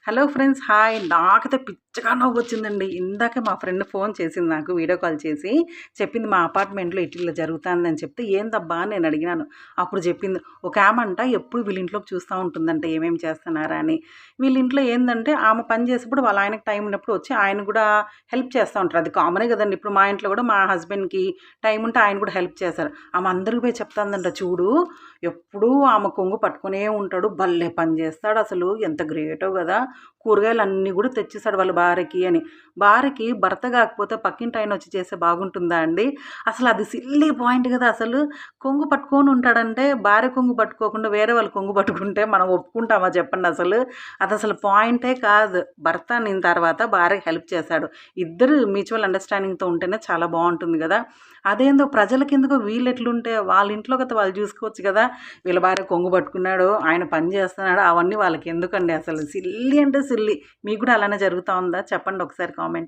Hello friends hi. నాకైతే పిచ్చగా నవ్వొచ్చిందండి. ఇందాకే మా ఫ్రెండ్ ఫోన్ చేసింది నాకు వీడియో కాల్ చేసి. చెప్పింది మా అపార్ట్మెంట్‌లో ఇట్లా జరుగుతాందని చెప్తే, ఏందబ్బా అని నేను అడిగినాను. అప్పుడు చెప్పింది, ఒక ఆమంట ఎప్పుడు వీళ్ళ ఇంట్లోకి చూస్తా ఉంటుందంట ఏమేమి చేస్తున్నారా అని. వీళ్ళ ఇంట్లో ఏందంటే ఆమె పని చేసేప్పుడు వాళ్ళ ఆయనకి టైం ఉన్నప్పుడు వచ్చి ఆయన కూడా హెల్ప్ చేస్తా ఉంటారు. అది కామనే కదండీ. ఇప్పుడు మా ఇంట్లో కూడా మా హస్బెండ్‌కి టైం ఉంటే ఆయన కూడా హెల్ప్ చేస్తారు. ఆమె అందరికి పోయి చెప్తాందంట, చూడు ఎప్పుడూ ఆమె కొంగు పట్టుకునే ఉంటాడు. భలే పని చేస్తాడు అసలు. ఎంత గ్రేటో కదా! కూరగాయలన్నీ కూడా తెచ్చిస్తాడు వాళ్ళ భార్యకి అని. భార్యకి భర్త కాకపోతే పక్కింటి ఆయన వచ్చి చేస్తే బాగుంటుందా అండి? అసలు అది సిల్లీ పాయింట్ కదా అసలు. కొంగు పట్టుకొని ఉంటాడంటే, భార్య కొంగు పట్టుకోకుండా వేరే వాళ్ళు కొంగు పట్టుకుంటే మనం ఒప్పుకుంటామా చెప్పండి అసలు? అదసలు పాయింటే కాదు. భర్త అనిన తర్వాత భార్యకి హెల్ప్ చేశాడు. ఇద్దరు మ్యూచువల్ అండర్‌స్టాండింగ్‌తో ఉంటేనే చాలా బావుంటుంది గదా! అదేందో ప్రజలకెందుకో వీళ్ళెట్లుంటే వాళ్ళ ఇంట్లో గత వాళ్ళు చూసుకోవచ్చు కదా! వీళ్ళ భార్య కొంగు పట్టుకున్నాడు, ఆయన పని చేస్తున్నాడు, అవన్నీ వాళ్ళకెందుకండి అసలు. సిల్లీ అంటే సిల్లీ. మీకు కూడా అలానే జరుగుతా ఉందా? చెప్పండి ఒకసారి కామెంట్‌లో.